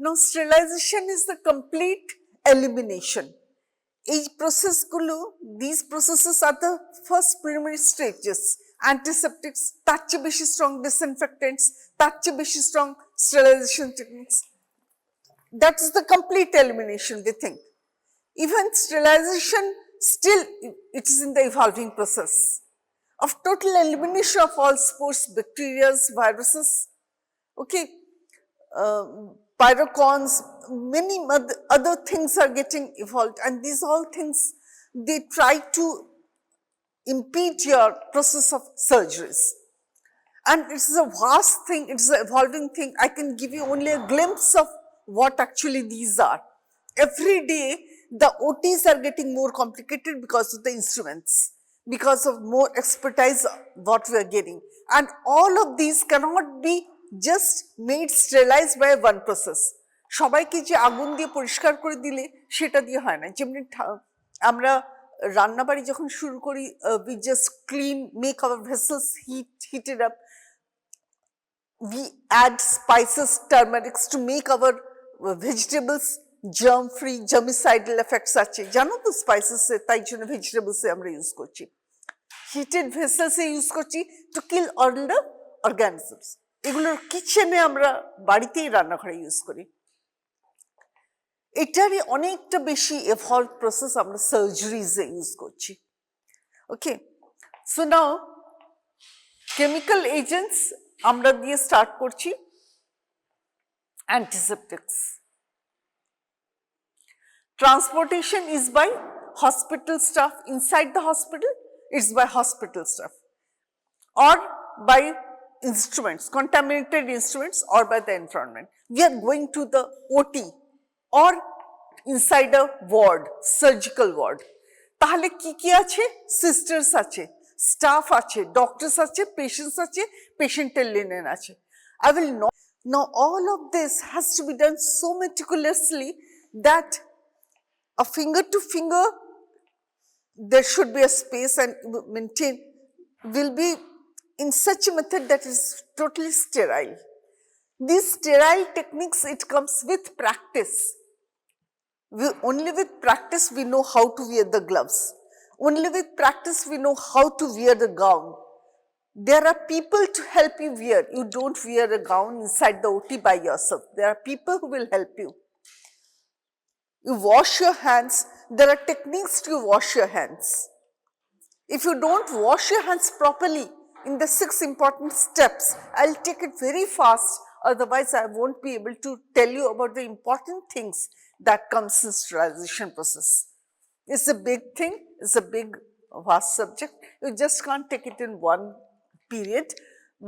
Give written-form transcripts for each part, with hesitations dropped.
Now sterilization is the complete elimination. এই প্রসেসগুলো, these processes are the first preliminary stages. Antiseptics, তার চেয়ে বেশি strong disinfectants, তার চেয়ে বেশি strong sterilization techniques. That is the complete elimination, they think. Even sterilization, still it is in the evolving process of total elimination of all spores, bacteria, viruses. Okay, pyrocons, many other things are getting evolved, and these all things, they try to impede your process of surgeries. And it is a vast thing, it is an evolving thing. I can give you only a glimpse of what actually these are. Every day, the OTs are getting more complicated because of the instruments, because of more expertise what we are getting. And all of these cannot be just made sterilized by one process. সবাইকে যে আগুন দিয়ে পরিষ্কার করে দিলে সেটা দিয়ে হয় না। যেমনি আমরা রান্নাবাড়ি যখন শুরু করি, we just clean, make our vessels heated up. We add spices, turmerics to make our vegetables germ free, germicidal effects আছে, জানো তো স্পাইসেস, তাই জন্য ভেজিটেবলস আমরা ইউজ করছি। হিটেড ভেসেলস ইউজ করছি to kill all the organisms. এগুলোর কিচেনে আমরা বাড়িতেই রান্নাঘরে ইউজ করি। এটারই অনেকটা বেশি এভলভ প্রসেস আমরা সার্জারিজে ইউজ করছি। ওকে, সো নাও কেমিক্যাল এজেন্টস আমরা দিয়ে স্টার্ট করছি। Antiseptics, transportation is by hospital staff inside the hospital, it's by hospital staff, or by instruments, contaminated instruments, or by the environment. We are going to the OT or inside a ward, surgical ward. তাহলে কি কি আছে? Sisters আছে, staff আছে, doctors আছে, patients আছে, পেশেন্টের linen আছে। I will not. Now all of this has to be done so meticulously that a finger to finger, there should be a space and maintain, will be in such a method that is totally sterile. These sterile techniques, it comes with practice. Only with practice we know how to wear the gloves. Only with practice we know how to wear the gown. There are people to help you wear. You don't wear a gown inside the OT by yourself. There are people who will help you. You wash your hands. There are techniques to wash your hands. If you don't wash your hands properly in the 6 important steps, I'll take it very fast, otherwise I won't be able to tell you about the important things that comes in sterilization process. It's a big thing, it's a big vast subject. You just can't take it in one period,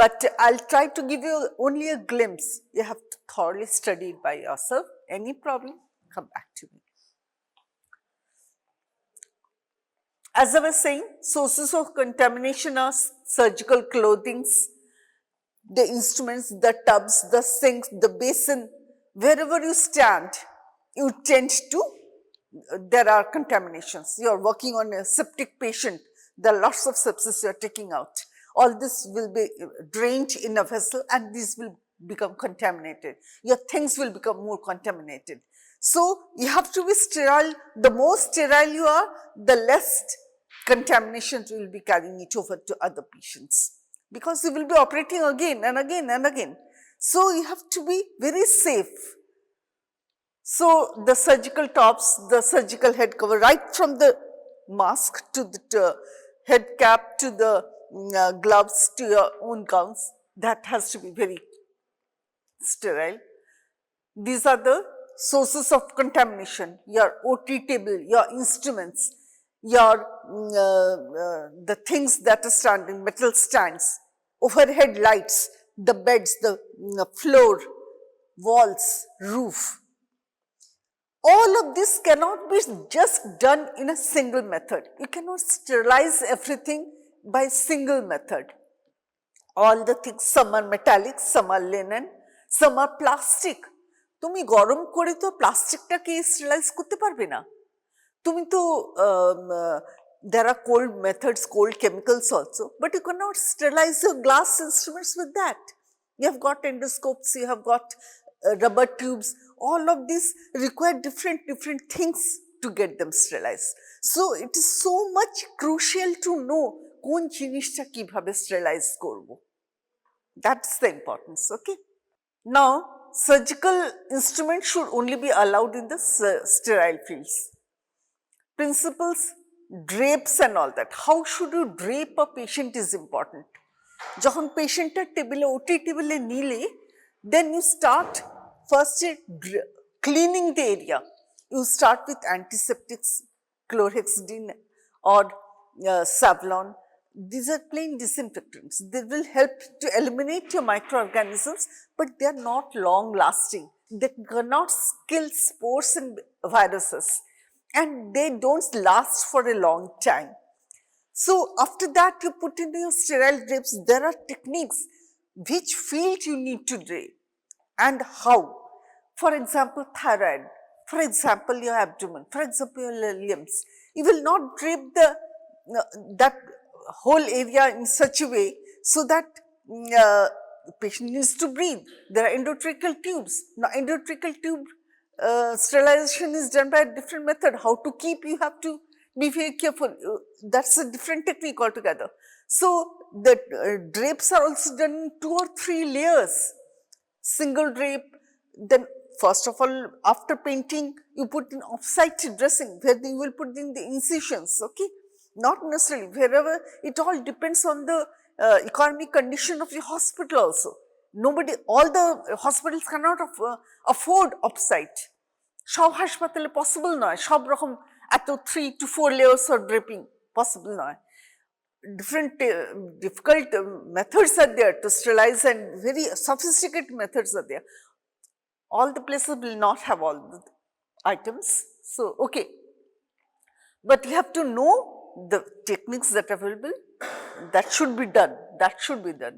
but I'll try to give you only a glimpse. You have to thoroughly study it by yourself. Any problem? Come back to me. As I was saying, sources of contamination are surgical clothings, the instruments, the tubs, the sinks, the basin. Wherever you stand, you tend to, there are contaminations. You are working on a septic patient, there are lots of sepsis you are taking out. All this will be drained in a vessel and these will become contaminated. Your things will become more contaminated. So you have to be sterile. The more sterile you are, the less contamination will be carrying it over to other patients, because you will be operating again and again and again. So you have to be very safe. So the surgical tops, the surgical head cover, right from the mask to the head cap to the gloves to your own gowns, that has to be very sterile. These are the sources of contamination, your OT table, your instruments, your the things that are standing, metal stands, overhead lights, the beds, the floor, walls, roof. All of this cannot be just done in a single method. You cannot sterilize everything by single method. All the things, some are metallic, some are linen, some are plastic. তুমি গরম করে তো প্লাস্টিকটাকে sterilise করতে পারবে না। তুমি তো there are cold methods, cold chemicals also, but you cannot sterilize your glass instruments with that. You have got endoscopes, you have got rubber tubes, all of these require different things to get them sterilized. So it is so much crucial to know কোন জিনিসটা কিভাবে sterilize করব. That's the importance, okay? Now, surgical instruments should only be allowed in the sterile fields. Principles, drapes and all that. How should you drape a patient is important. যখন পেশেন্টটা টেবিলে ওটি টেবিলে নিলে then you start first cleaning the area. You start with antiseptics, chlorhexidine or Savlon. These are plain disinfectants. They will help to eliminate your microorganisms, but they are not long lasting. They cannot kill spores and viruses, and they don't last for a long time. So after that you put in your sterile drapes. There are techniques which field you need to drape and how. For example, thyroid, for example your abdomen, for example your limbs. You will not drape that whole area in such a way so that the patient needs to breathe. There are endotracheal tubes. Now endotracheal tube sterilization is done by a different method. How to keep, you have to be very careful. That's a different technique altogether. So the drapes are also done in 2 or 3 layers. Single drape, then first of all after painting you put in off-site dressing where you will put in the incisions, okay? Not necessarily, wherever, it all depends on the economic condition of the hospital also. Nobody, all the hospitals cannot afford off-site. সব হাসপাতালে possible নয়, সব রকম এত 3 to 4 layers of draping possible নয়. Different difficult methods are there to sterilize and very sophisticated methods are there. All the places will not have all the items. So, okay. But you have to know the techniques that are available. That should be done. That should be done.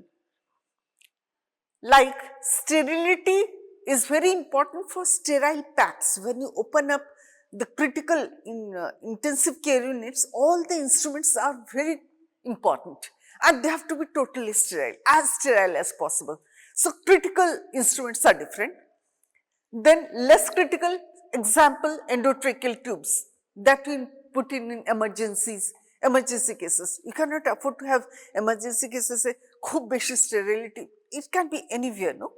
Like sterility is very important for sterile packs. When you open up the critical intensive care units, all the instruments are very important and they have to be totally sterile as possible. So critical instruments are different. Then less critical, example endotracheal tubes that we put in emergency cases. You cannot afford to have emergency cases খুব বেশি sterility. It can be anywhere, no?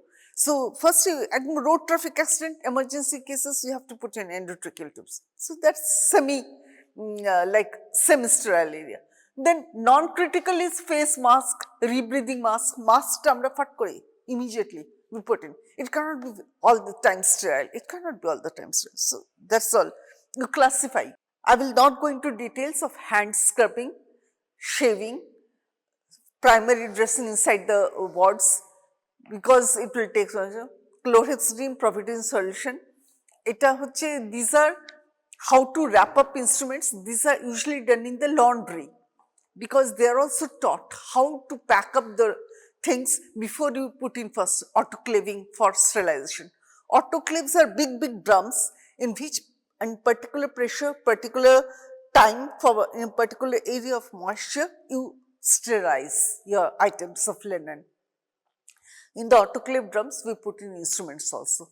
So first, road traffic accident, emergency cases, you have to put in endotracheal tubes. So that's like semi-sterile area. Then non-critical is face mask, rebreathing mask. Mask আমরা ফাট করি immediately we put in. It cannot be all the time sterile. It cannot be all the time sterile. So that's all. You classify. I will not go into details of hand scrubbing, shaving, primary dressing inside the wards because it will take chlorhexidine, providine solution. These are how to wrap up instruments. These are usually done in the laundry because they are also taught how to pack up the things before you put in first autoclaving for sterilization. Autoclaves are big drums in which in particular pressure, particular time for in a particular area of moisture, you sterilize your items of linen. In the autoclave drums, we put in instruments also.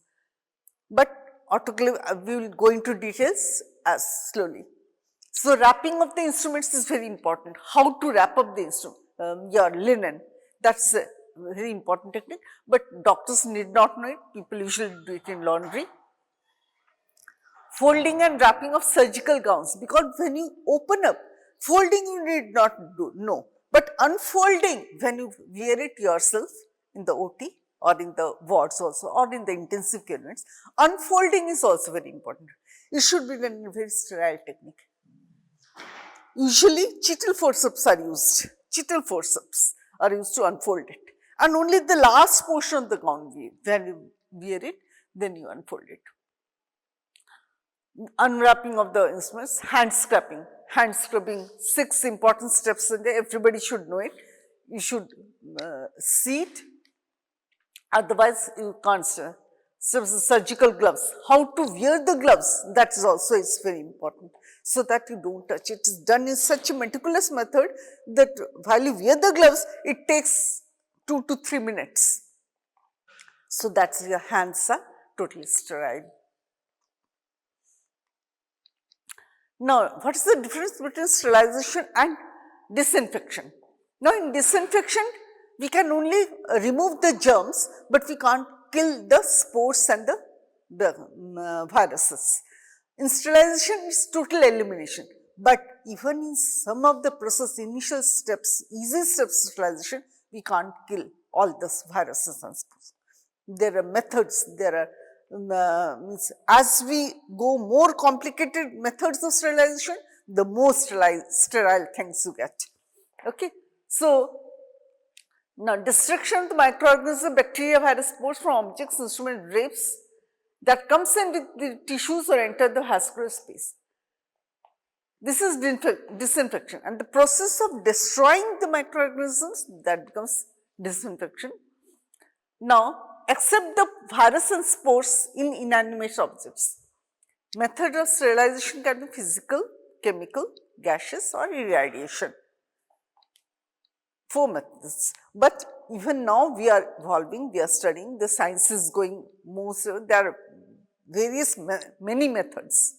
But autoclave, we will go into details as slowly. So wrapping of the instruments is very important. How to wrap up the instrument, your linen. That's a very important technique, but doctors need not know it. People usually do it in laundry. Folding and wrapping of surgical gowns, because when you open up, folding you need not know, but unfolding when you wear it yourself in the OT or in the wards also or in the intensive care units, unfolding is also very important. It should be done in a very sterile technique. Usually Chittle forceps are used. Chittle forceps are used to unfold it, and only the last portion of the gown, when you wear it, then you unfold it. Unwrapping of the instruments, hand scrubbing. Hand scrubbing, 6 important steps in there. Everybody should know it. You should see it. Otherwise, you can't. Surgical gloves. How to wear the gloves, that is also is very important, so that you don't touch it. It is done in such a meticulous method that while you wear the gloves, it takes 2 to 3 minutes. So that's your hands are totally sterile. Now, what is the difference between sterilization and disinfection? Now, in disinfection, we can only remove the germs, but we can't kill the spores and the viruses. In sterilization, it's total elimination. But even in some of the process, initial steps, easy steps of sterilization, we can't kill all those viruses and spores. There are methods, there are as we go more complicated methods of sterilization, the more sterile things you get. Okay. So, now destruction of the microorganisms, bacteria, virus, spores from objects, instrument, drapes that comes in with the tissues or enter the vascular space. This is disinfection, and the process of destroying the microorganisms, that becomes disinfection. Now, except the virus and spores in inanimate objects. Method of sterilization can be physical, chemical, gaseous or irradiation. 4 methods. But even now we are evolving, we are studying, the science is going more, so there are various many methods.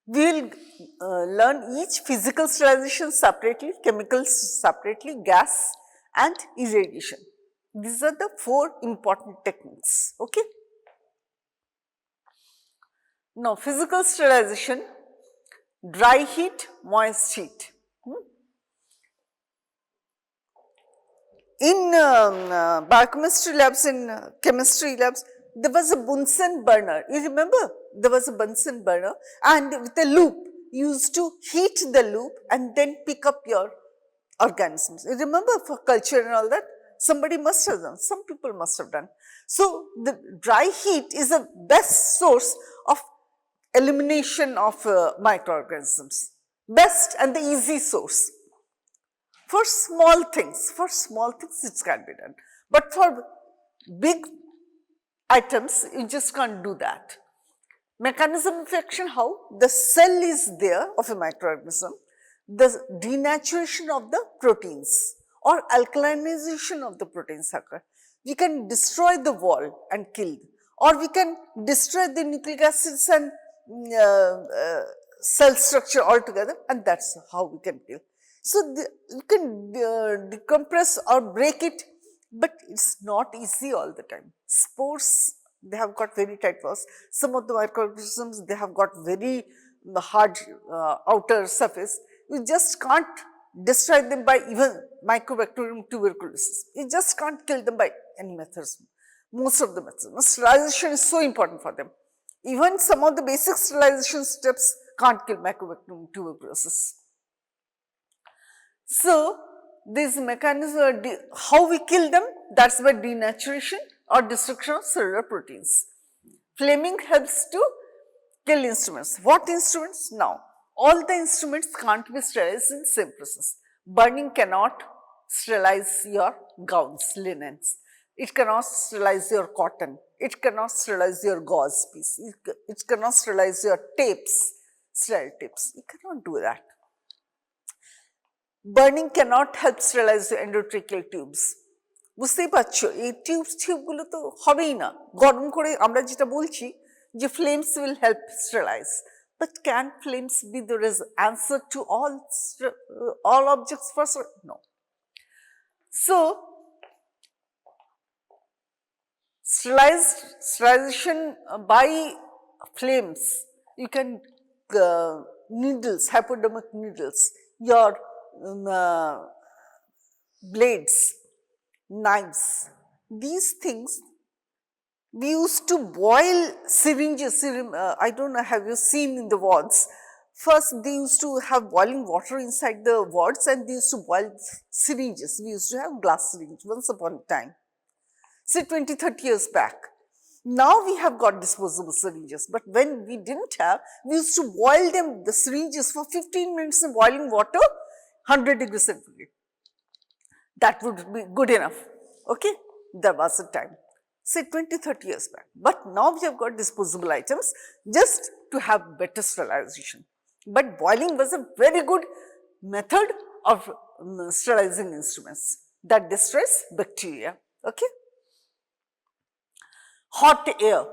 We will learn each physical sterilization separately, chemicals separately, gas and irradiation. These are the 4 important techniques. Okay. Now, physical sterilization, dry heat, moist heat. In biochemistry labs, in chemistry labs, there was a Bunsen burner. You remember? There was a Bunsen burner, and with a loop, you used to heat the loop and then pick up your organisms. You remember for culture and all that? Somebody must have done, some people must have done. So, the dry heat is the best source of elimination of microorganisms, best and the easy source. For small things it can be done, but for big items you just can't do that. Mechanism of action, how? The cell is there of a microorganism, the denaturation of the proteins or alkalinization of the proteins occur. We can destroy the wall and kill, or we can destroy the nucleic acids and cell structure altogether, and that is how we can kill. So, you can decompress or break it, but it is not easy all the time. Spores, they have got very tight walls. Some of the microorganisms, they have got very hard outer surface. You just can't destroy them by even Mycobacterium tuberculosis. You just can't kill them by any methods, most of the methods. Sterilization is so important for them. Even some of the basic sterilization steps can't kill Mycobacterium tuberculosis. So, this mechanism, how we kill them, that is by denaturation or destruction of cellular proteins. Flaming helps to kill instruments. What instruments? Now, all the instruments can't be sterilized in the same process. Burning cannot sterilize your gowns, linens. It cannot sterilize your cotton. It cannot sterilize your gauze piece. It cannot sterilize your tapes, sterile tapes. You cannot do that. Burning cannot help sterilize the endotracheal tubes. বুঝতেই পারছো এই টিউবগুলো তো হবেই না, গরম করে আমরা যেটা বলছি যে flames will help sterilize, but can flames be the answer to all objects first? No. So, sterilization by flames, you can needles, hypodermic needles, your blades, knives, these things we used to boil syringes. I don't know, have you seen in the wards? First they used to have boiling water inside the wards and they used to boil syringes. We used to have glass syringes once upon a time, say 20-30 years back. Now we have got disposable syringes, but when we didn't have, we used to boil them, the syringes, for 15 minutes in boiling water, 100 degrees centigrade. That would be good enough. Okay, there was a time, say 20-30 years back, but now we have got disposable items just to have better sterilization. But boiling was a very good method of sterilizing instruments that destroys bacteria. Okay. hot air.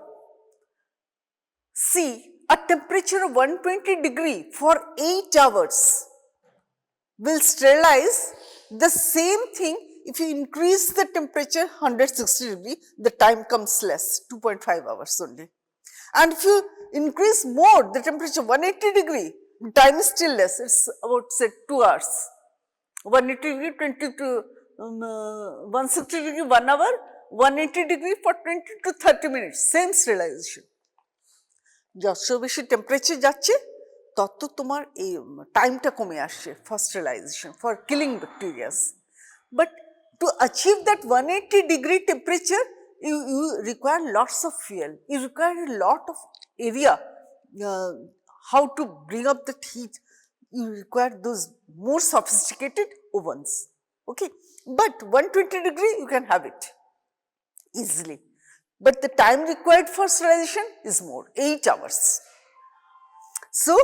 See, a temperature of 120 degree for 8 hours will sterilize. The same thing if you increase the temperature 160 degree, the time comes less, 2.5 hours only. And if you increase more the temperature 180 degree, time is still less, it's about say 2 hours. 180 degree 20 to 160 degree 1 hour, 180 degree for 20 to 30 minutes, same sterilization. যত বেশি temperature যাচ্ছে তত তোমার এই টাইমটা কমে আসছে for sterilization, for killing bacterias. But to achieve that 180 degree temperature, you require lots of fuel, you require a lot of area, how to bring up the heat, you require those more sophisticated ovens, okay. But 120 degree you can have it easily, but the time required for sterilization is more, 8 hours. So,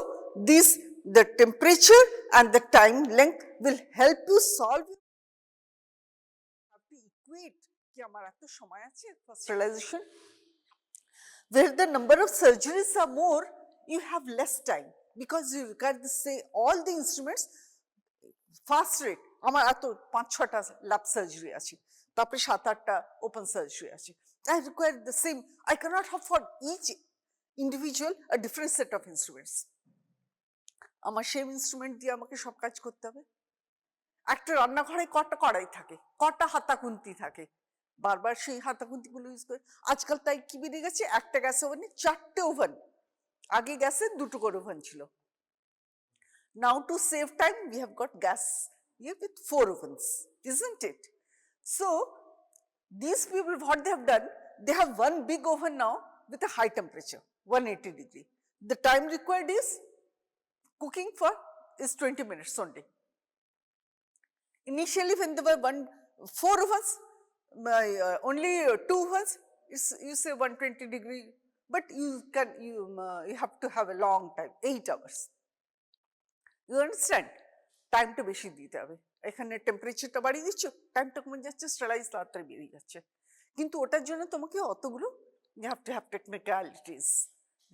the temperature and the time length will help you solve. Have to equate ki amar eto shomoy ache for sterilization. Where the number of surgeries are more, you have less time because you require to say all the instruments fast rate. আমার এত 5-6টা lab surgery আছে, তারপরে 7-8টা open surgery আছে। I require the same, I cannot have for each individual a different set of instruments. আমার same instrument দিয়ে আমাকে সব কাজ করতে হবে। একটা রান্নাঘরে কটা কড়াই থাকে, কটা হাতা খুন্তি থাকে, বারবার সেই হাতা খুন্তিগুলো ইউজ করে। আজকাল তাই কি বেরিয়ে গেছে, একটা গ্যাস ওভেনে 4টে ওভেন, আগে গ্যাসে 2টো করে ওভেন ছিল। Now to save time we have got gas here with 4 ovens, isn't it? So these people, what they have done, they have one big oven now with a high temperature, 180 degree. The time required is cooking for is 20 minutes only. Initially when there were 4 ovens, only 2 ovens, you say 120 degree, but you have to have a long time, 8 hours. You understand? Time to বেশি দিতে হবে, এখানে টেম্পারেচারটা বাড়িয়ে দিচ্ছ, টাইমটা কমে যাচ্ছে, স্টেলাইজ তাড়াতাড়ি বেরিয়ে যাচ্ছে। কিন্তু ওটার জন্য তোমাকে অতগুলো, you have to have technicalities.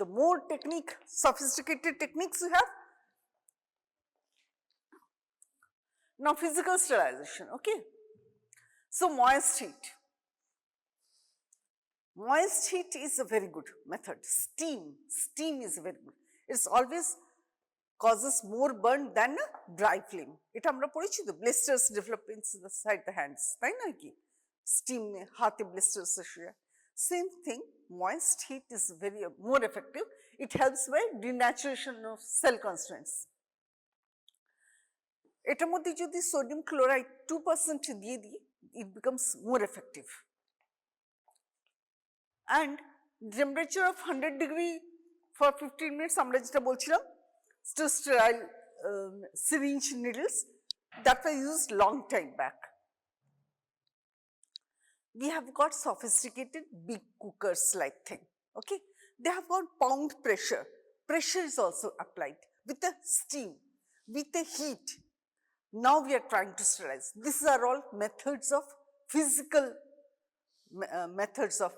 The more sophisticated techniques you have. Now physical sterilization, okay. So moist heat. Moist heat is a very good method. Steam is very good. It's always causes more burn than a dry flame. এটা আমরা পড়েছি তো, blisters develop inside the hands, তাই না কি? Steam হাতে blisters আসে। Same thing, moist heat is very more effective. It helps by denaturation of cell constituents. এটার মধ্যে যদি সোডিয়াম ক্লোরাইড 2% দিয়ে দিই, it becomes more effective. And temperature of 100 degree for 15 minutes, আমরা যেটা বলছিলাম, to sterile syringe needles that were used long time back. We have got sophisticated big cookers like thing, okay. They have got pound pressure. Pressure is also applied with the steam, with the heat. Now we are trying to sterilize. These are all methods of physical methods of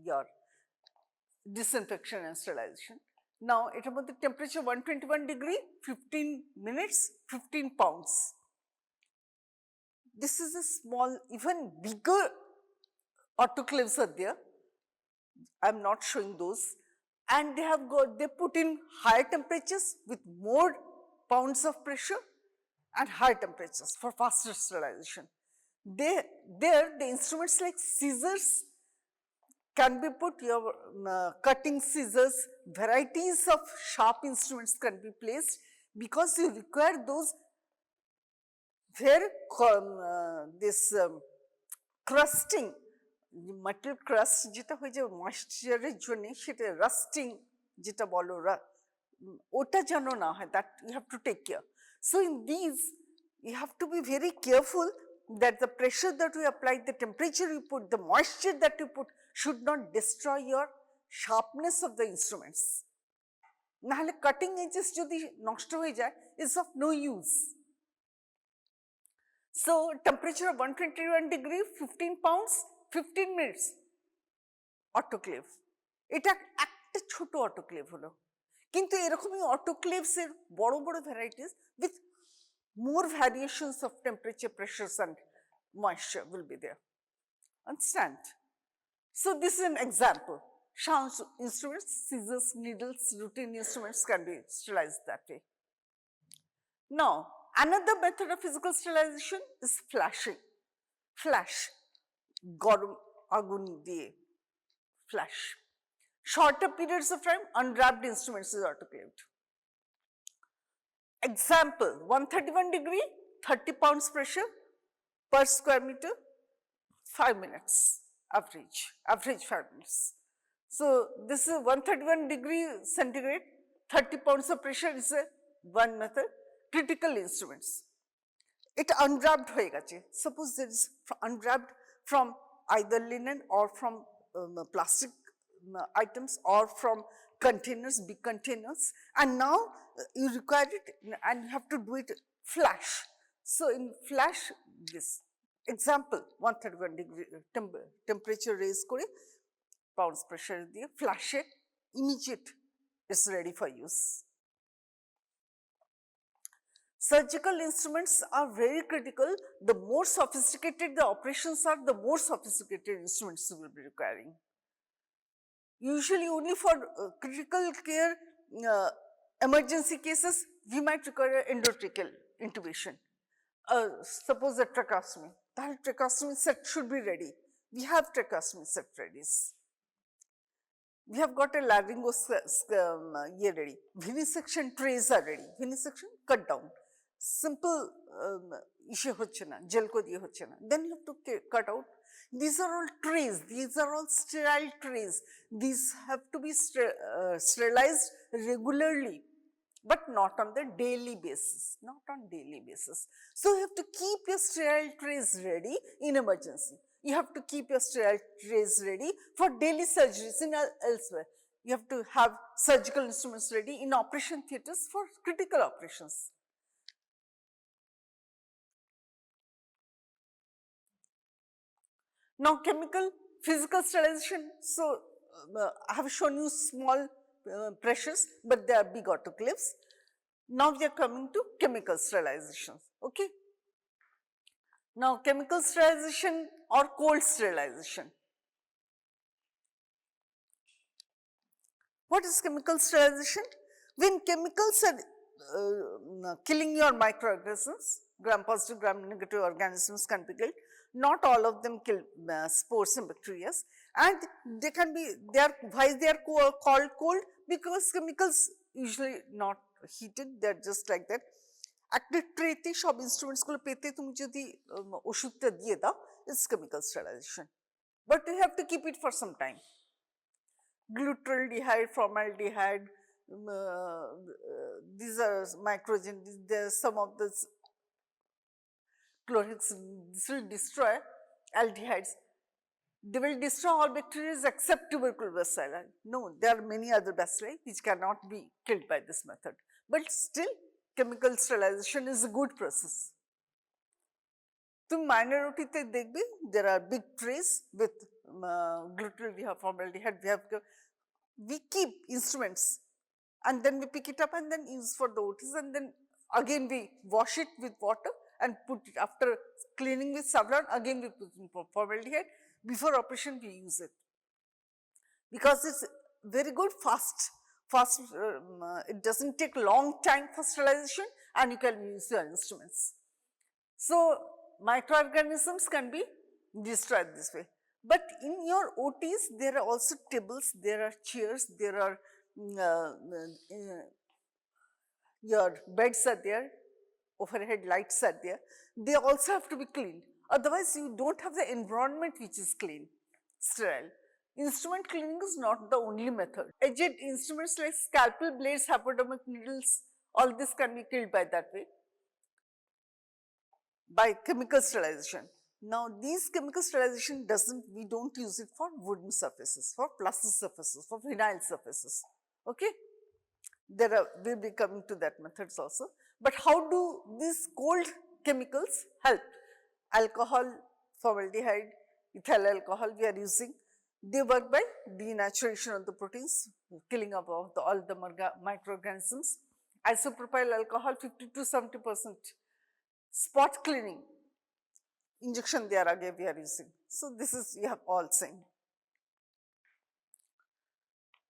your disinfection and sterilization. Now এটার মধ্যে temperature 121 degree, 15 minutes, 15 pounds. This is a small, even bigger autoclaves are there. I'm not showing those. And they put in higher temperatures with more pounds of pressure and higher temperatures for faster sterilization. There the instruments like scissors can be put, your cutting scissors, varieties of sharp instruments can be placed, because you require those where this crusting, material crust যেটা হয়ে যায় ময়েশ্চারের জন্য, সেটা lasting যেটা বলো, ওটা যেন না হয়, that you have to take care. So in these you have to be very careful that the pressure that you apply, the temperature you put, the moisture that you put should not destroy your sharpness of the instruments. নাহলে cutting edges যদি নষ্ট হয়ে যায়, is of no use. So temperature of 121 degree, 15 pounds, 15 minutes. Autoclave. এটা একটা ছোট autoclave হলো, কিন্তু এরকমই অটোক্লেভস এর বড় বড় varieties with more variations of temperature, pressures and moisture will be there. Understand? So this is an example. Sound instruments, scissors, needles, routine instruments can be sterilized that way. Now, another method of physical sterilization is flashing. Flash, গরম আগুন দিয়ে flash. Shorter periods of time, unwrapped instruments is autoclaved. Example, 131 degree, 30 pounds pressure per square meter, 5 minutes average 5 minutes. So this is 131 degree centigrade, 30 pounds of pressure is a one method. Critical instruments. It unwrapped হয়ে গেছে. Suppose there is unwrapped from either linen or from plastic items or from containers, big containers, and now you require it and you have to do it flash. So in flash, this example 131 degree temperature raise করে pounds pressure দিয়ে flash it, immediate is ready for use. Surgical instruments are very critical. The more sophisticated the operations are, the more sophisticated instruments you will be requiring. Usually only for critical care emergency cases, we might require endotracheal intubation. Suppose a tracheostomy, that tracheostomy set should be ready. We have tracheostomy set ready. We have got a laryngoscope ready. Venesection trays are ready. Venesection cut down. Simple issue হচ্ছে না, জেলকো দিয়ে হচ্ছে না. Then you have to cut out. These are all trays. These are all sterile trays. These have to be sterilized regularly, but not on the daily basis. Not on daily basis. So you have to keep your sterile trays ready in emergency. You have to keep your sterile trays ready for daily surgeries in elsewhere. You have to have surgical instruments ready in operation theaters for critical operations. Now, chemical physical sterilization. So I have shown you small pressures, but they are big autoclaves. Now we are coming to chemical sterilization. Okay. Now, chemical sterilization or cold sterilization. What is chemical sterilization? When chemicals are killing your microorganisms, gram-positive, gram-negative organisms can be killed. Not all of them kill spores and bacteria, and they can be, why they are called cold? Because chemicals usually not heated, they are just like that. একটা ট্রেতে সব instruments গুলো পেতে তুমি যদি ওষুধটা দিয়ে দাও, it's chemical sterilisation, but you have to keep it for some time. Glutaraldehyde, formaldehyde, these are microgen, there's some of this chlorix, this will destroy aldehydes. They will destroy all bacteria except tubercle bacilli. No, there are many other bacilli which cannot be killed by this method, but still chemical sterilization is a good process. তুমি minority-তে দেখবে there are big trays with glutaraldehyde, formaldehyde. We keep instruments and then we pick it up and then use for the OTs, and then again we wash it with water and put it, after cleaning with Savlon, again we put in formaldehyde. Before operation we use it because it's very good, fast, it doesn't take long time for sterilization and you can use your instruments. So microorganisms can be destroyed this way. But in your OTs, there are also tables, there are chairs, there are your beds are there, overhead lights are there. They also have to be cleaned. Otherwise, you don't have the environment which is clean, sterile. Instrument cleaning is not the only method. Edged instruments like scalpel blades, hypodermic needles, all this can be killed by that way, by chemical sterilization. Now, these chemical sterilization we don't use it for wooden surfaces, for plastic surfaces, for vinyl surfaces. Okay, we'll be coming to that methods also. But how do these cold chemicals help? Alcohol, formaldehyde, ethyl alcohol we are using. They work by denaturation of the proteins, killing of all the microorganisms. Isopropyl alcohol 50 to 70% spot cleaning injection we are using. So this is you have all seen.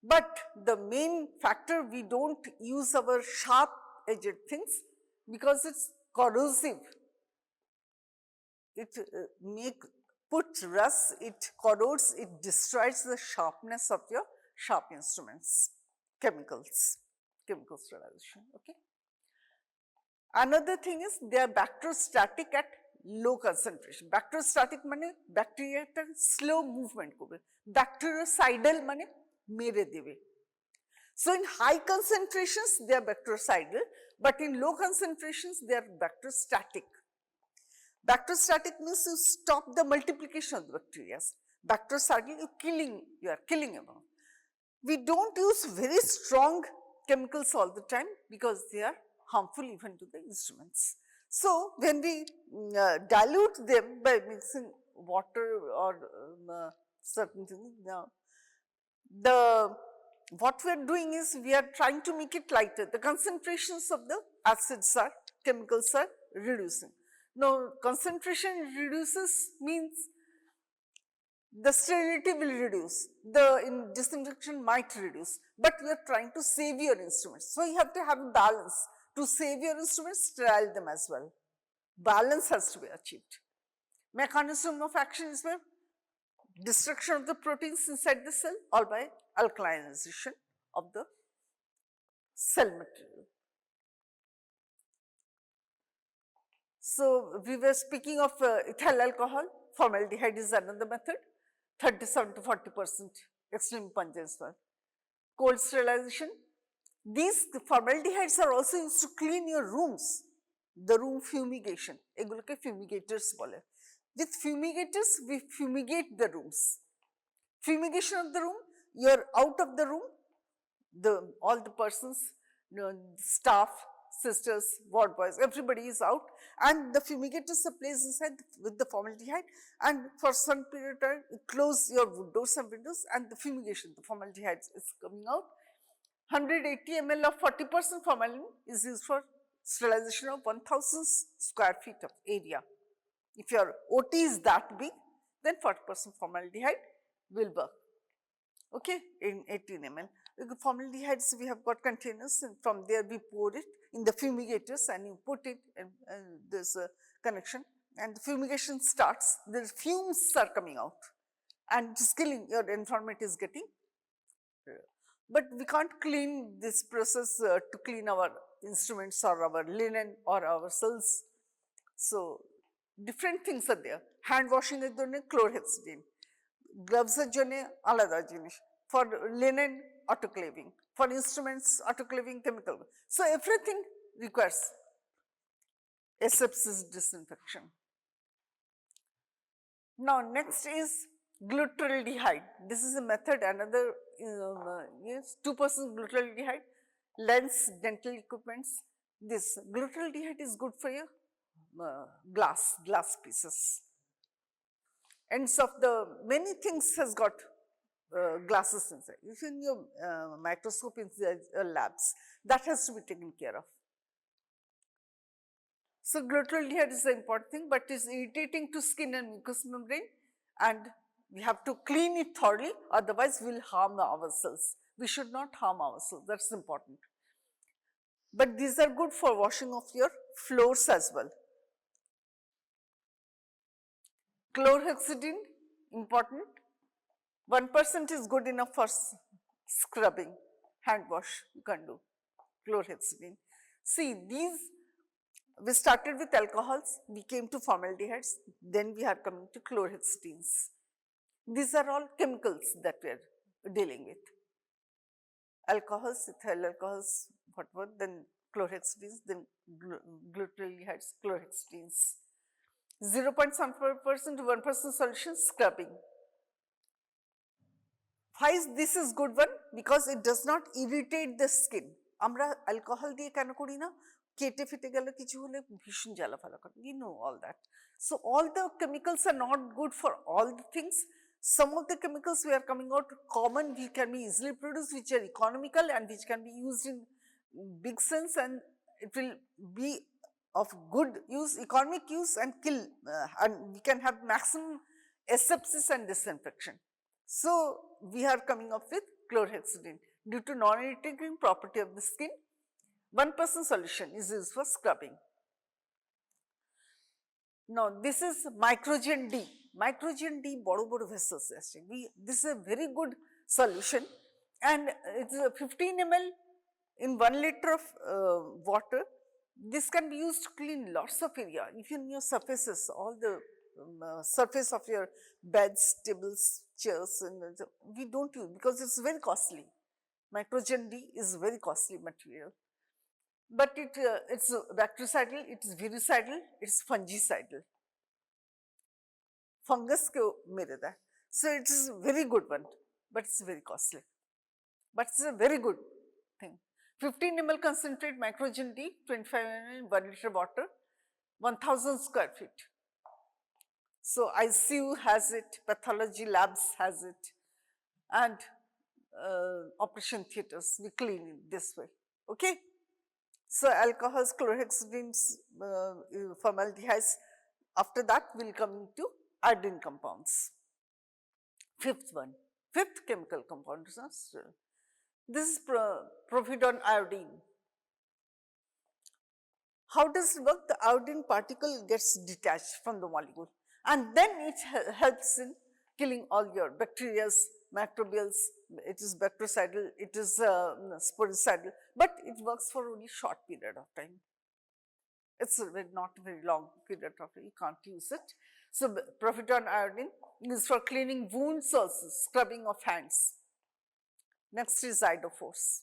But the main factor, we don't use our sharp edged things because it's corrosive. It puts rust, it corrodes, it destroys the sharpness of your sharp instruments, chemical sterilization. Okay. Another thing is they are bacteriostatic at low concentration. Bacteriostatic means bacteria slow movement korbe. Bactericidal means mere debe. So in high concentrations they are bactericidal, but in low concentrations they are bacteriostatic. Bacteriostatic means you stop the multiplication of the bacteria. Bactericidal, you are killing them. We don't use very strong chemicals all the time because they are harmful even to the instruments. So when we dilute them by mixing water or certain things, what we are doing is we are trying to make it lighter. The concentrations of the acids are, chemicals are reducing. Now concentration reduces means the sterility will reduce, the disinfection might reduce, but we are trying to save your instruments. So you have to have a balance. To save your instruments, sterile them as well. Balance has to be achieved. Mechanism of action is by destruction of the proteins inside the cell or by alkalinization of the cell material. So we were speaking of ethyl alcohol, formaldehyde is another method, 37 to 40% extreme pungence one. Cold sterilization, these formaldehydes are also used to clean your rooms, the room fumigation, eguloke fumigators bole. With fumigators, we fumigate the rooms. Fumigation of the room, you are out of the room, all the persons, staff, sisters, ward boys, everybody is out and the fumigators are placed inside with the formaldehyde and for some period of time you close your doors and windows and the fumigation, the formaldehyde is coming out. 180 ml of 40% formalin is used for sterilization of 1000 square feet of area. If your OT is that big, then 40% formaldehyde will work. Okay, in 18 ml. The formaldehydes, we have got containers and from there we pour it in the fumigators and you put it and there's a connection and the fumigation starts, the fumes are coming out and it's killing, your environment is getting. But we can't clean this process to clean our instruments or our linen or our cells. So different things are there. Hand washing is done chlorhexidine. Gloves are done alada jinish. For linen, autoclaving. For instruments, autoclaving chemical. So everything requires asepsis disinfection. Now next is glutaraldehyde. This is a method, another yes, 2% glutaraldehyde, lens, dental equipments. This glutaraldehyde is good for your glass pieces. Ends of the many things has got glasses inside. If in your microscope in the labs, that has to be taken care of. So glutaraldehyde is the important thing, but it is irritating to skin and mucous membrane and we have to clean it thoroughly, otherwise we will harm ourselves. We should not harm ourselves, that is important. But these are good for washing of your floors as well. Chlorhexidine, important. 1% is good enough for scrubbing, hand wash you can do, chlorhexidine. See, these, we started with alcohols, we came to formaldehydes, then we are coming to chlorhexidines. These are all chemicals that we are dealing with. Alcohols, ethyl alcohols, whatever, then chlorhexidines, then glutaraldehydes, chlorhexidines. 0.75% to 1% solution scrubbing. Why is this is good one? Because it does not irritate the skin. আমরা alcohol দিয়ে কেন করি না? কেটে ফেটে গেলে কিছু হলে ভীষণ জ্বালা ফালা করে. You know all that. So all the chemicals are not good for all the things. Some of the chemicals we are coming out common, which can be easily produced, which are economical and which can be used in big sense, and it will be of good use, economic use, and kill, and we can have maximum asepsis and disinfection. So we are coming up with chlorhexidine. Due to non-irritating property of the skin, 1% solution is used for scrubbing. Now this is microgen D. Microgen D boro vessels. This is a very good solution, and it's a 15 ml in 1 liter of water. This can be used to clean lots of area, even your surfaces, all the surface of your beds, tables, chairs, and we don't use because it's very costly. Microgen D is very costly material, but it's bactericidal, it's virucidal, it's fungicidal. Fungus को मेरे दा. So it is a very good one, but it's very costly. But it's a very good thing. 15 ml concentrate microgen D, 25 ml 1 liter water, 1000 square feet. So ICU has it, pathology labs has it, and operation theaters, we clean it this way, okay? So alcohols, chlorhexidines, formaldehydes, after that we will come to iodine compounds. Fifth one, fifth chemical compound. This is providone iodine. How does it work? The iodine particle gets detached from the molecule, and then it helps in killing all your bacteria, microbials. It is bactericidal, it is sporicidal, but it works for only short period of time. It's not very long period of time, you can't use it. So providone iodine is for cleaning wounds also, scrubbing of hands. Next is iodophores.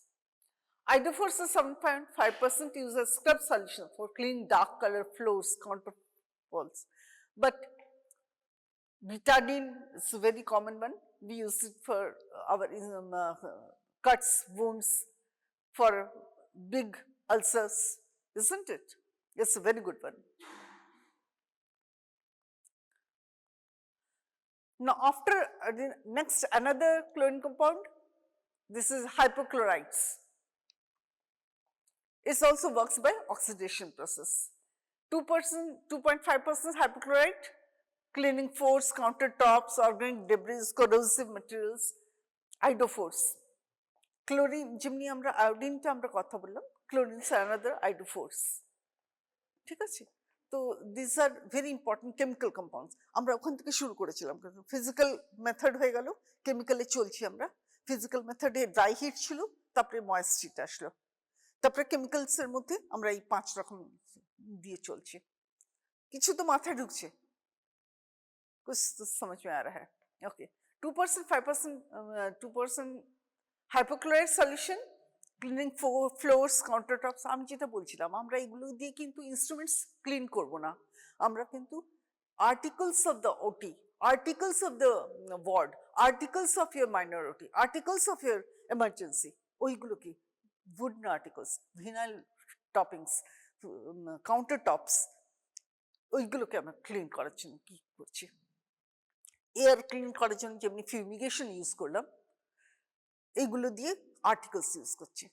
Iodophores is 7.5% used as scrub solution for cleaning dark color floors, counter walls. But betadine is a very common one. We use it for our cuts, wounds, for big ulcers, isn't it? It's a very good one. Now after next another chlorine compound, this is hypochlorites. It also works by oxidation process. 2%, 2.5% hypochlorite, cleaning force, countertops, organic debris, corrosive materials, iodophores. Chlorine, যেমনি আমরা আয়োডিনটা আমরা কথা বললাম, chlorine is another iodophores. ঠিক আছে? তো these are very important chemical compounds. আমরা ওখান থেকে শুরু করেছিলাম, physical method হয়ে গেল, chemical এ চলছি আমরা. Physical method এ dry heat ছিল, তারপরে moist heat আসলো. তারপরে chemicals এর মধ্যে আমরা এই 5 রকম দিয়ে চলছি. কিছু তো মাথায় ঢুকছে, कुछ तो समझ में आ रहा है. Okay, 2%, 5%, 2% hypochlorite solution, cleaning floors, countertops. আমি যেটা বলছিলাম, আমরা এগুলো দিয়ে কিন্তু instruments clean করব না, আমরা কিন্তু articles of the OT, articles of the ward, articles of your minority, articles of your emergency, ওইগুলো কি wooden articles, vinyl toppings, countertops, ওইগুলোকে আমরা ক্লিন করার জন্য কি করছি, এয়ার ক্লিন করার জন্য যেমনি ফিউমিগেশন ইউজ করলাম, এইগুলো দিয়ে আর্টিকেলস ইউজ করছি,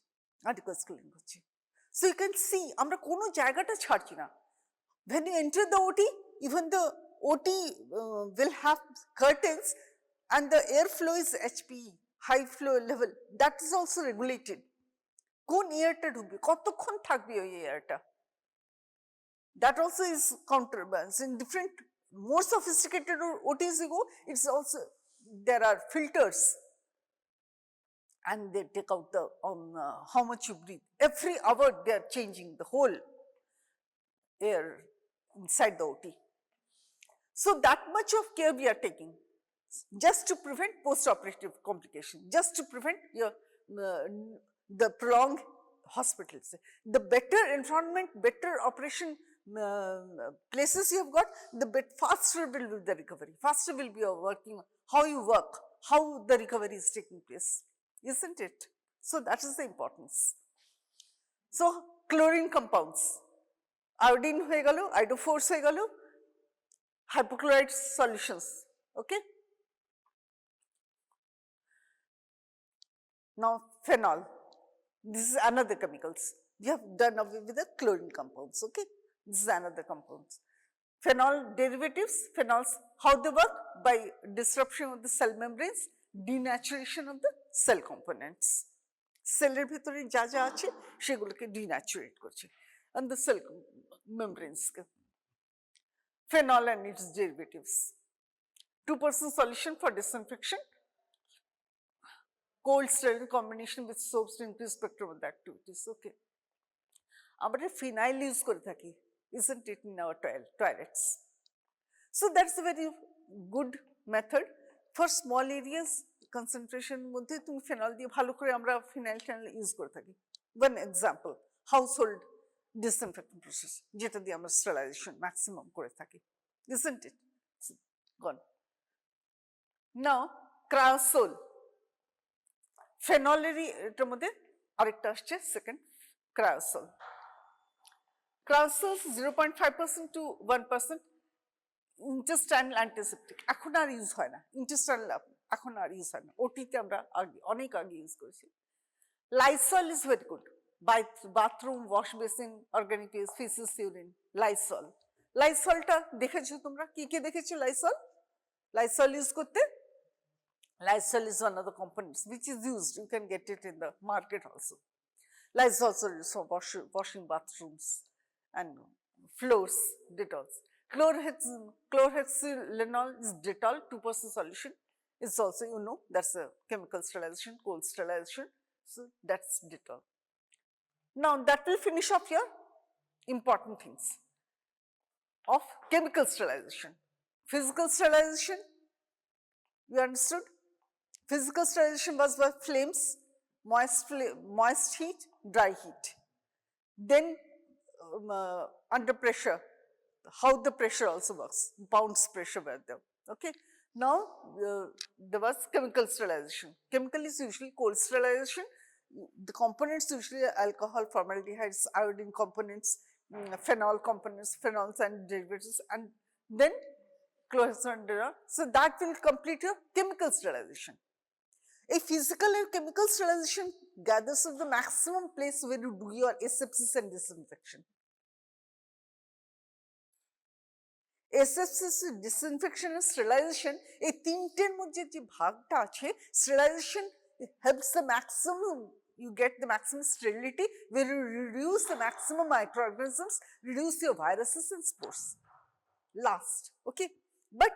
আর্টিকেলস ক্লিন করছি. সো ইউ ক্যান সি আমরা কোনো জায়গাটা ছাড়ছি না. when you enter the OT, even the OT will have curtains and the airflow is HPE, high flow level, that is also regulated. কোন এয়ারটা ঢুকবে, কতক্ষণ থাকবে ওই এয়ারটা, that also is counterbalanced. In different more sophisticated OTs you go, it's also there are filters and they take out the how much you breathe. Every hour they are changing the whole air inside the OT. So that much of care we are taking just to prevent post-operative complication, just to prevent your the prolonged hospitals. The better environment, better operation places you have got, the faster will be the recovery, faster will be your working, how you work, how the recovery is taking place, isn't it? So that is the importance. So chlorine compounds, iodine হয়ে গেল, iodophores হয়ে গেল, hypochlorite solutions, okay? Now phenol, this is another chemicals. We have done away with the chlorine compounds, okay? This is another compounds. Phenol derivatives, phenols, how they work? By disruption of the cell membranes, denaturation of the cell components. সেলের ভিতরে যা যা আছে সেগুলোকে ডিন্যাচুরেট করছে and the cell membranes. Phenol and its derivatives. 2% solution for disinfection. Cold sterile combination with soaps to increase spectrum of the activities. Okay. আমরা phenyl use করে থাকি, isn't it, in our toilets? So that's a very good method for small areas. Concentration মধ্যে তুমি phenol দিয়ে ভালো করে আমরা phenyl use করে থাকি. One example, household disinfectant process, যেটা দিয়ে আমরা sterilization maximum করে থাকি, isn't it? Gone. Now cryosol, phenol-এরই এটার মধ্যে আরেকটা আসছে second, cryosol. Cryosol 0.5% to 1% intestinal antiseptic. এখন আর ইউজ হয় না, intestinal এখন আর ইউজ হয় না, ওটিতে আমরা অনেক আগে ইউজ করেছি। Lysol is very good. Bathroom, wash basin, organic waste, faeces, urine, Lysol. লাইসলটা দেখেছো তোমরা? কি কি দেখেছো লাইসল? লাইসল ইউজ করতে? Lysol is one of the components which is used. You can get it in the market also. Lysol also used for washing bathrooms and floors, Dettol. Chlorhexidinol is Dettol, 2% solution. It's also, you know, that's a chemical sterilization, cold sterilization. So that's Dettol. Now that will finish off your important things of chemical sterilization. Physical sterilization, you understood? Physical sterilization was by flames, moist heat, dry heat. Then under pressure, how the pressure also works, bounce pressure were there, okay? Now there was chemical sterilization. Chemical is usually cold sterilization. The components usually alcohol, formaldehydes, iodine components, phenol components, phenols and derivatives, and then chlorhexidinol. So that will complete your chemical sterilization. A physical and chemical sterilization gathers of the maximum place where you do your asepsis and disinfection. Asepsis, disinfection and sterilization, এই তিনটের মধ্যে যে ভাগটা আছে, sterilization helps the maximum, you get the maximum sterility where you reduce the maximum microorganisms, reduce your viruses and spores. Last, okay? But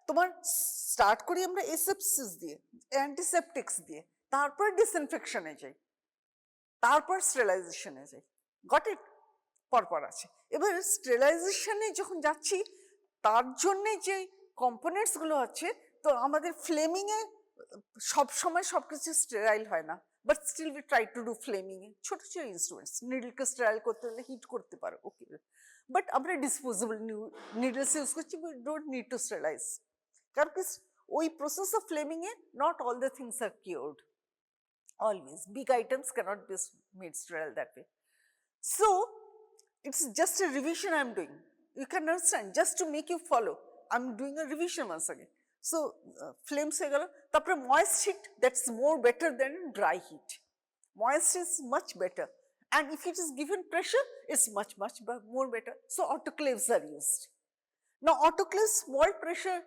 তোমার start করি আমরা এসেপসিস দিয়ে, অ্যান্টিসেপটিক্স দিয়ে, তারপর ডিসইনফেকশনে যাই, তারপর স্টেরিলাইজেশনে যাই। Got it? পরপর আছে। এবার স্টেরিলাইজেশনে যখন যাচ্ছি তার জন্য যে কম্পোনেন্টস গুলো আছে, তো আমাদের ফ্লেমিং এ সবসময় সবকিছু স্টেরাইল হয় না, but still we try to do flaming এ ছোট ছোট ইনস্ট্রুমেন্টস, নিডলকে স্টেরাইল করতে হলে হিট করতে পারো, ওকে, বাট আমরা ডিসপোজেবল নিডলস ইউজ করছি, we don't need to sterilise. কারণ কি ওই process of flaming a not all the things are cured, always big items cannot be made sterile that way. So it's just a revision I'm doing, you can understand, just to make you follow, I'm doing a revision once again. So flames হয়ে গেল, তারপরে moist heat, that's more better than dry heat. Moist is much better, and if it is given pressure, it's much more better. So autoclaves are used. Now autoclaves small pressure,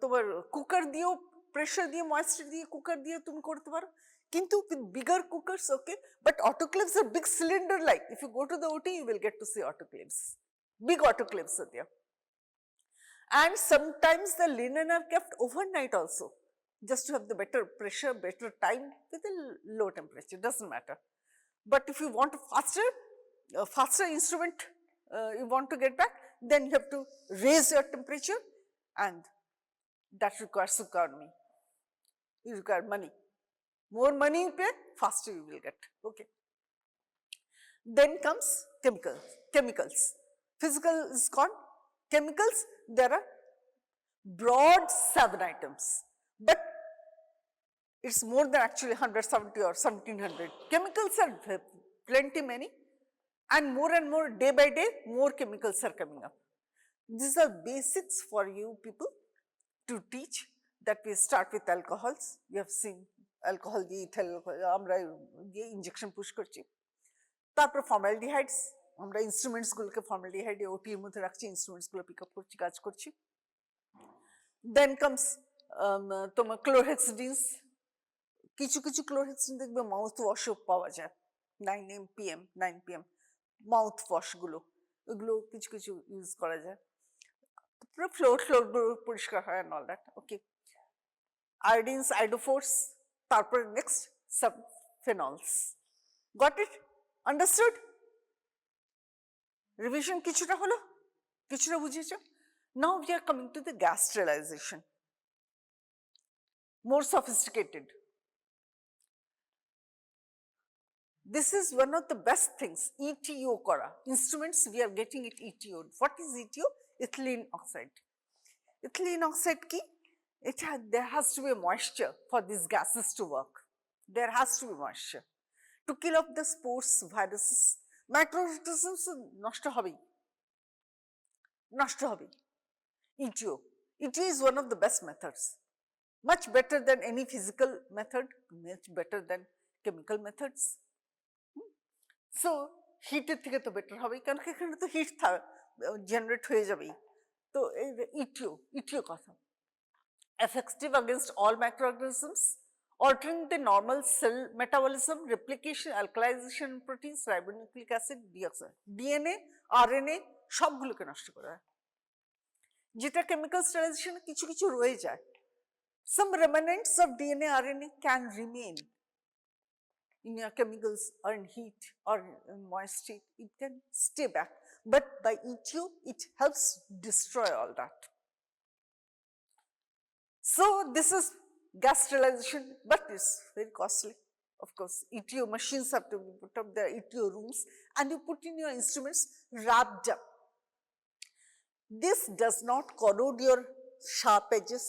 তোমার cooker দিয়েও pressure দিয়ে moisture দিয়ে cooker দিয়ে তুমি করতে পারো, কিন্তু with bigger cookers, okay, but autoclaves are big cylinder like. If you go to the OT, you will get to see autoclaves, big autoclaves are there. And sometimes the linen are kept overnight also, just to have the better pressure, better time with a low temperature, doesn't matter. But if you want faster instrument, you want to get back, then you have to raise your temperature, and that requires economy, you require money. More money you pay, faster you will get, okay. Then comes chemicals. Physical is gone. Chemicals, there are broad 7 items, but it's more than actually 170 or 1700. Chemicals are plenty many, and more day by day, more chemicals are coming up. These are basics for you people to teach, that we start with alcohols. We have seen alcohol দিয়ে ethyl আমরা দিয়ে injection push করছি। তারপর ফর্মালডিহাইডস, আমরা ইনস্ট্রুমেন্টসগুলোকে ফর্মালডিহাইডে ওটির মধ্যে রাখছি, ইনস্ট্রুমেন্টসগুলো pick up করছি, কাজ করছি। দেন কামস তোমার ক্লোরহেক্সিডিনস, কিছু কিছু ক্লোরহেক্সিডিন দেখবে মাউথ ওয়াশও পাওয়া যায়, 9 PM মাউথ ওয়াশগুলো, ওগুলো কিছু কিছু ইউজ করা যায়, পুরো ফ্লোরগুলো পরিষ্কার হয় and all that. Okay, iodines, iodophors, তারপরে next sub phenols. Got it? Understood? Revision কিছুটা হলো, কিছুটা বুঝেছ? Now we are coming to the gas sterilisation, more sophisticated. This is one of the best things, ETO kora. Instruments, we are getting it ETO'd. What is ETO? Ethylene oxide. Ethylene oxide ki? There has to be moisture for these gases to work. There has to be moisture. To kill off the spores, viruses, microorganisms, নষ্ট হবেই, নষ্ট হবেই। ETO. ETO is one of the best methods. Much better than any physical method, much better than chemical methods. So হিটের থেকে তো better হবেই, কারণ এখানে তো হিট জেনারেট হয়ে যাবেই। তো এই ইটিও, ইটিও কথা, effective against all microorganisms, altering the normal cell metabolism, replication, alkalization proteins, ribonucleic acid, deoxide, DNA, RNA সবগুলোকে নষ্ট করে দেয়। যেটা কেমিক্যাল স্টেরিলাইজেশনে কিছু কিছু রয়ে যায়, some remnants of DNA, RNA can remain in your chemicals or in heat or in moist heat, it can stay back, but by ETO it helps destroy all that. So this is gas sterilization, but it's very costly. Of course, ETO machines have to be put up there, ETO rooms, and you put in your instruments wrapped up. This does not corrode your sharp edges,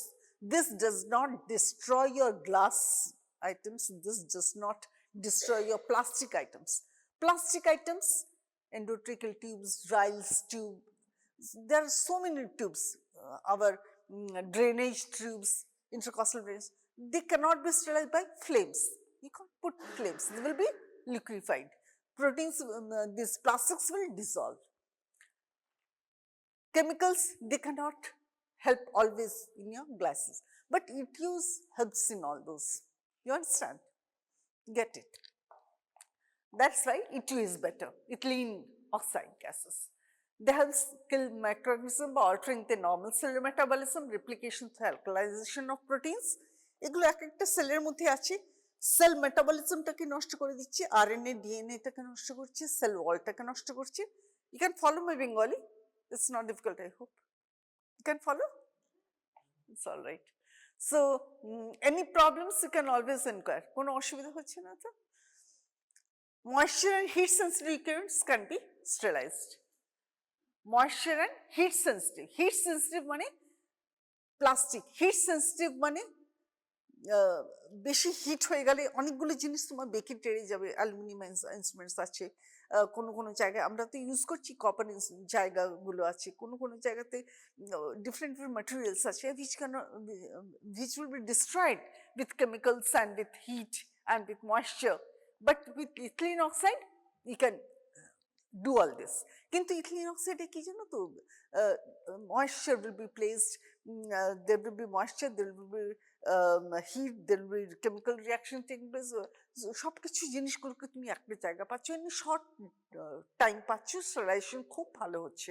this does not destroy your glass items, this does not destroy your plastic items. Plastic items, endotracheal tubes, vials, tube, there are so many tubes, our drainage tubes, intercostal drainage, they cannot be sterilized by flames. You can't put flames, they will be liquefied. Proteins, these plastics will dissolve. Chemicals, they cannot help always in your glasses, but ETOs helps in all those. You understand? Get it? That's why ETO is better. Ethylene oxide gases, they help kill microorganisms by altering the normal cellular metabolism, replication through alkalization of proteins. এগুলো এক একটা সেলের মধ্যে আছে, sell মেটাবলিজমটাকে নষ্ট করে দিচ্ছে, RNA, DNA টাকে নষ্ট করছে, সেল ওয়ালটাকে নষ্ট করছে। You can follow my Bengali, it's not difficult, I hope. You can follow? It's all right. So any problems you can always inquire. কোনো অসুবিধা হচ্ছে না তো? Moisture and heat sensitive liquids can be sterilized. Moisture and heat sensitive. Heat sensitive মানে plastic, hit sensitive মানে বেশি hit হয়ে গেলে অনেকগুলো জিনিস তোমার বেঁকে টেরে যাবে। অ্যালুমিনিয়াম ইনস্ট্রুমেন্টস আছে, কোনো কোনো জায়গায় আমরা তো ইউজ করছি কপার জায়গাগুলো আছে, কোনো কোনো জায়গাতে ডিফারেন্ট ম্যাটেরিয়ালস আছে which will be destroyed with chemicals and with heat and with moisture, but with ethylene oxide you can do all this. কিন্তু ethylene oxide কি জানো তো, moisture will be placed, there will be moisture, there will be heat, there will be chemical reaction taking place, সবকিছু জিনিসগুলোকে তুমি একটা জায়গা পাচ্ছ, এমনি শর্ট টাইম পাচ্ছ, স্টেরিলাইজেশন খুব ভালো হচ্ছে।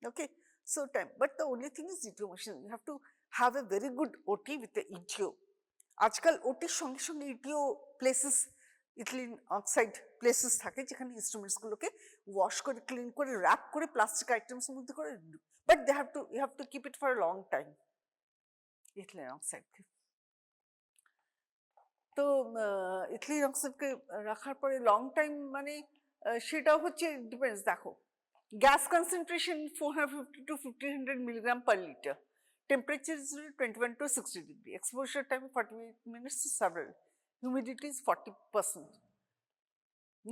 ওকে, so time, but the only thing is ETO machine, you have to have a very good OT with the ETO. আজকাল ওটির সঙ্গে সঙ্গে ETO places, ethylene oxide places থাকে যেখানে ইনস্ট্রুমেন্টসগুলোকে ওয়াশ করে ক্লিন করে র্যাপ করে প্লাস্টিক আইটেমসের মধ্যে করে, but they have to, you have to keep it for a long time, ethylene অক্সাইডকে। তো ইথিলিন অক্সাইডকে রাখার পরে লং টাইম মানে সেটা হচ্ছে ডিপেন্ডস। দেখো, gas concentration 450 to 1500 milligram per liter, temperature is 21 to 60 degree, exposure time 48 minutes to several, humidity is 40%,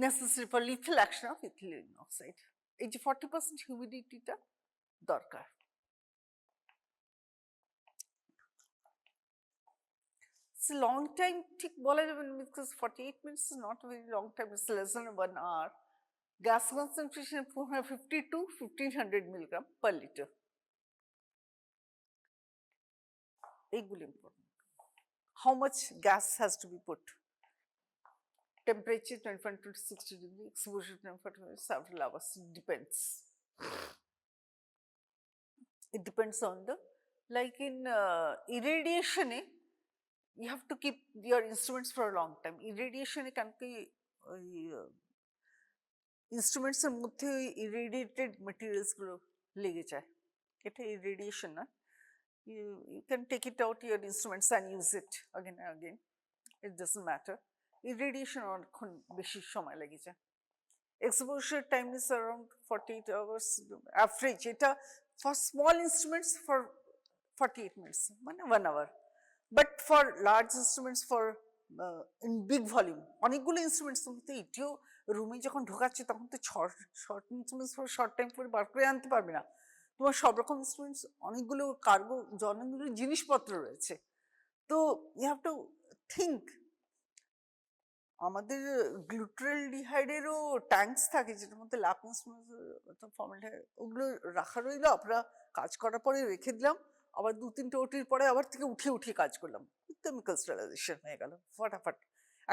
necessary for lethal action of ethylene oxide. এই যে 40% হিউমিডিটিটা দরকার। It's a long time ঠিক বলা যাবে না, because 48 minutes is not a very long time, it's less than 1 hour. Gas concentration 450 to 1500 milligram per liter. এইগুলো important. How much gas has to be put? Temperature 25 to 60 degree, exposure 25 to several hours, depends. It depends on the, like in irradiation, you have to keep your instruments for a long time. Irradiation can be instruments এর মধ্যে irradiated materials গুলো লেগে যায়, এটা irradiation না, you can take it out your instruments and use it again and again, it doesn't matter. Irradiation অনেকক্ষণ বেশি সময় লেগে যায়. Exposure time is around 48 hours average, এটা for small instruments for 48 minutes, মানে 1 hour. But for large instruments, for in big volume, অনেকগুলো instruments তুমি তো এটিও রুমে যখন ঢোকাচ্ছি তখন তো short instruments for short time করে বার করে আনতে পারবে না, তোমার সব রকম ইনস্ট্রুমেন্টস, অনেকগুলো কার্গো, অনেকগুলো জিনিসপত্র রয়েছে, তো ইউ হ্যাভ টু থিঙ্ক. আমাদের গ্লুটারালডিহাইডেরও ট্যাঙ্কস থাকে যেটার মধ্যে ল্যাব ইনস্ট্রুমেন্টস ফর্মালডিহাইড, ওগুলো রাখা রইলো, আমরা কাজ করার পরে রেখে দিলাম, আবার 2-3টে ওটির পরে আবার থেকে উঠিয়ে কাজ করলাম, কেমিক্যাল স্টেরিলাইজেশন হয়ে গেল, ফাটাফাট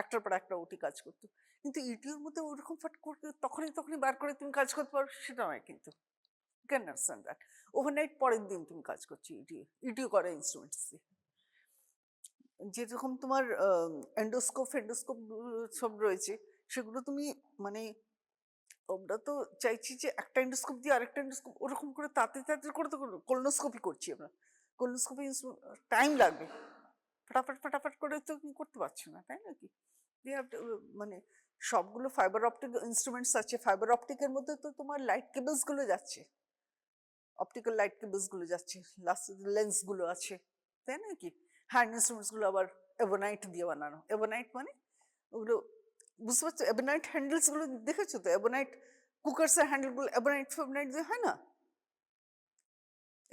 একটার পর একটা ওটি কাজ করতো. কিন্তু ইটিওর মধ্যে ওরকম ফাট করে তখনই বার করে তুমি কাজ করতে পারো সেটা নয়, কিন্তু ক্যান আন্ডারস্ট্যান্ড দ্যাট. ওভারনাইট পরের দিন তুমি কাজ করছো ইটিও করে ইনস্ট্রুমেন্টস দিয়ে, যেরকম তোমার এন্ডোস্কোপ সব রয়েছে, সেগুলো তুমি মানে আমরা তো চাইছি যে একটা এন্ডোস্কোপ দিয়ে আরেকটা এন্ডোস্কোপ ওরকম করে তাতে করে তো কোলোনোস্কোপি করছি আমরা, কোলোনোস্কোপি টাইম লাগবে, ফটাফট করে তো তুমি করতে পারছো না, তাই নাকি? মানে সবগুলো ফাইবার অপটিক ইনস্ট্রুমেন্টস আছে, ফাইবার অপটিকের মধ্যে তো তোমার লাইট কেবলস গুলো যাচ্ছে, অপটিক্যাল লাইট কেবলস গুলো যাচ্ছে, লেন্স গুলো আছে, তাই নাকি? হ্যান্ড ইনস্ট্রুমেন্টস গুলো আবার এবোনাইট দিয়ে বানানো, এবোনাইট মানে ওগুলো বুঝতে পারছো, এবোনাইট হ্যান্ডেলস গুলো দেখেছো তো, এবোনাইট কুকার্স এর হ্যান্ডেল গুলো এবোনাইট দিয়ে হয় না,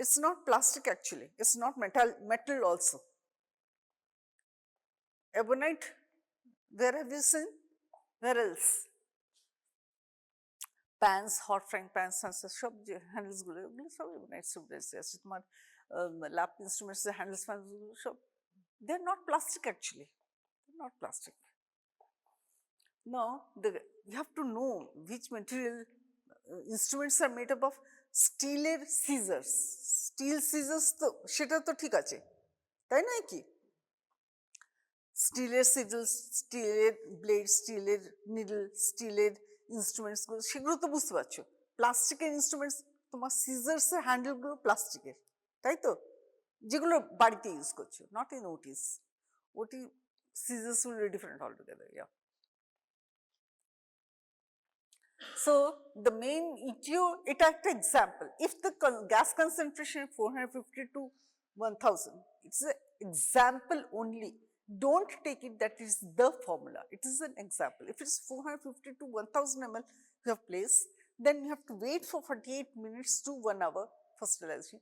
it's not plastic actually, it's not metal also. Ebonite, where have you seen? Where else? Pans, hot frying pans, সব যে হ্যান্ডেলস গুলো ওগুলো সব ebonite সুবিধা আছে, তোমার ল্যাব ইনস্ট্রুমেন্টস এর হ্যান্ডেলস ফ্যান্স গুলো সব, they are not plastic actually, they're not plastic. Now you have to know which material instruments are made up of. স্টিলের সিজার্স, স্টিল সিজার্স তো সেটা তো ঠিক আছে, তাই নয় কি? স্টিলের সিজার্স, স্টিলের ব্লেড, স্টিলের নিডল, স্টিলের ইনস্ট্রুমেন্টস গুলো সেগুলো তো বুঝতে পারছো। প্লাস্টিকের ইনস্ট্রুমেন্টস, তোমার সিজার্স এর হ্যান্ডেল গুলো প্লাস্টিকের, তাই তো, যেগুলো বাড়িতে ইউজ করছো, not in OTs. OT scissors will be different all together, yeah. So the main ETO, এটা একটা example. If the gas concentration 450 to 1000, it's an example only. Don't take it that is the formula. It is an example. If it's 450 to 1000 ml you have placed, then you have to wait for 48 minutes to 1 hour for sterilization.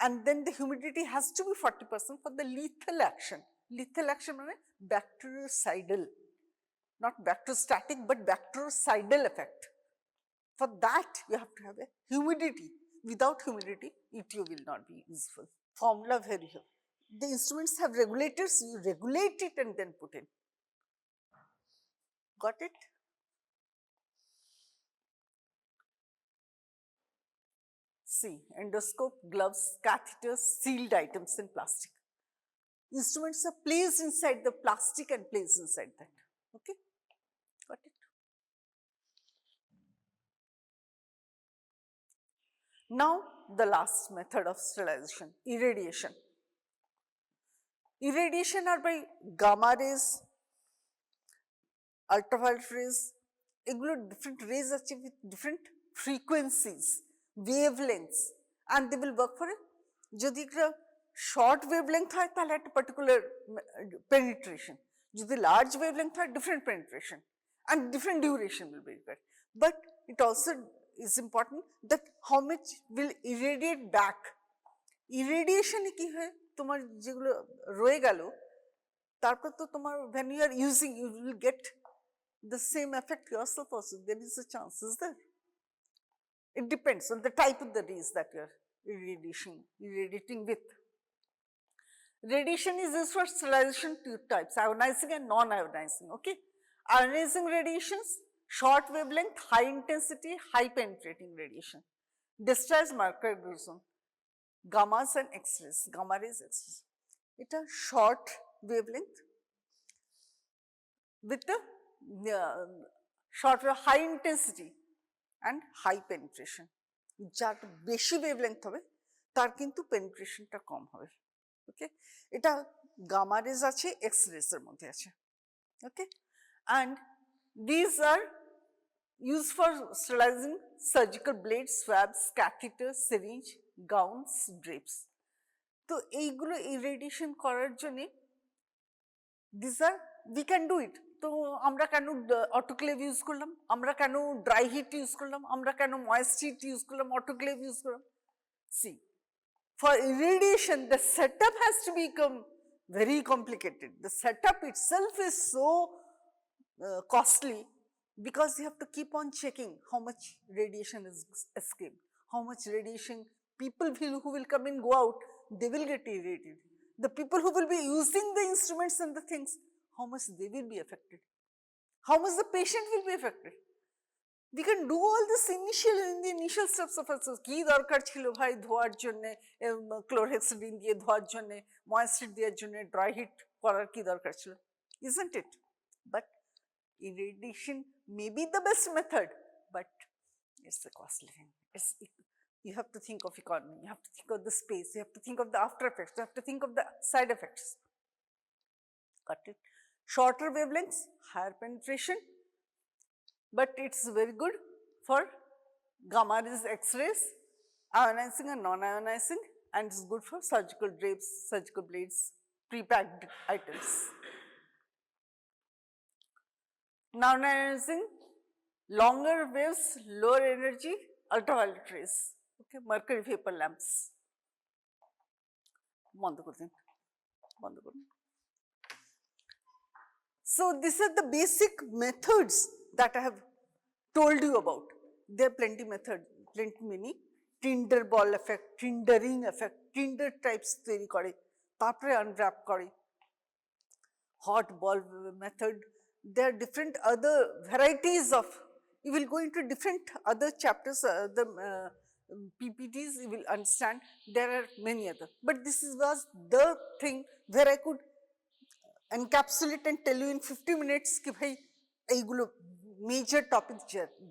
And then the humidity has to be 40% for the lethal action. Lethal action means bactericidal, not bacteriostatic, but bactericidal effect. For that, you have to have a humidity. Without humidity, ETO will not be useful. Formula very here. The instruments have regulators, you regulate it and then put in. Got it? See, endoscope, gloves, catheters, sealed items in plastic. Instruments are placed inside the plastic and placed inside that. Okay? Got it? Now, the last method of sterilization, irradiation. Irradiation are by gamma rays, ultraviolet rays, এগুলো different rays আছে with different frequencies, wavelengths, and they will work for it. যদি একটা short wavelength হয় তাহলে একটা particular penetration, যদি large wavelength হয় different penetration and different duration will be required. But it also is important that how much will irradiate back. Irradiation কি হয়, তোমার যেগুলো রয়ে গেল তারপর তো তোমার when you are using you will get the same effect yourself also. There is a chance, is there? It depends on the type of the rays that you are irradiating with. Radiation is used for sterilization two types, ionizing and non-ionizing. Okay, ionizing radiations, short wavelength, high intensity, high penetrating radiation, destroys mercury boson, gammas and X-rays, gamma rays, X-rays. It's a short wavelength with the short high intensity and high penetration. যার বেশি wavelength হবে তার কিন্তু পেনিট্রেশনটা কম হবে। ওকে, এটা gamma raise আছে, x raise এর মধ্যে আছে। ওকে, and these are used for sterilizing surgical blades, swabs, catheters, syringe, gowns, drapes. তো এইগুলো ইরেডিয়েশন করার জন্য these are we can do it. তো আমরা কেন অটোক্লেভ ইউজ করলাম, আমরা কেন ড্রাই হিট ইউজ করলাম, আমরা কেন ময়েস্ট হিট ইউজ করলাম, অটোক্লেভ ইউজ করলাম? See, for irradiation the setup has to become very complicated. The setup itself is so costly because you have to keep on checking how much radiation is escaped, how much radiation people who will come in, go out, they will get irradiated. The people who will be using the instruments and the things, how much they will be affected, how much the patient will be affected. We can do all this in the initial steps of us. কি দরকার ছিল ভাই ধোয়ার জন্য, chlorhexidine দিয়ে ধোয়ার জন্য, moist দেওয়ার জন্য ড্রাই হিট করার কি দরকার ছিল? Isn't it? But irradiation may be the best method, but it's a costly thing. You have to think of economy, you have to think of the space, you have to think of the after effects, you have to think of the side effects. Got it? Shorter wavelengths, higher penetration, but it's very good for gamma rays, X-rays, ionizing and non-ionizing, and it's good for surgical drapes, surgical blades, pre-packed items. Non-ionizing, longer waves, lower energy, ultraviolet rays. Okay, mercury vapor lamps. বন্ধ করে দিন, বন্ধ করুন। So these are the basic methods that I have told you about. There are plenty many. Tinder ball effect, tindering effect, tinder types তৈরি করে, তারপরে unwrap করে, hot ball method. There are different other varieties of, you will go into different other chapters, the PPTs, you will understand there are many other. But this was the thing where I could encapsulate and tell you in 50 minutes ki bhai eigulo major topics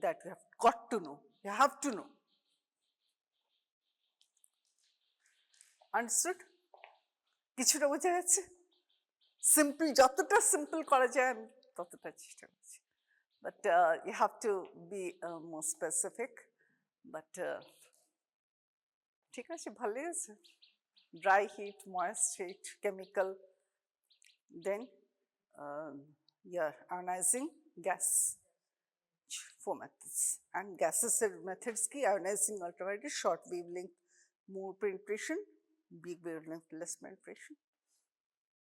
that you have got to know, you have to know. Understood? কিছুটা বোঝা যাচ্ছে? Simple, যতটা simple করা যায় আমি ততটা চেষ্টা করছি, but you have to be more specific. But ঠিক আছে, ভালোই আছে। Dry heat, moist heat, chemical, then ionizing gas four methods, and gases methods ki ionizing, ultraviolet, short wavelength, more penetration, big wavelength, less penetration.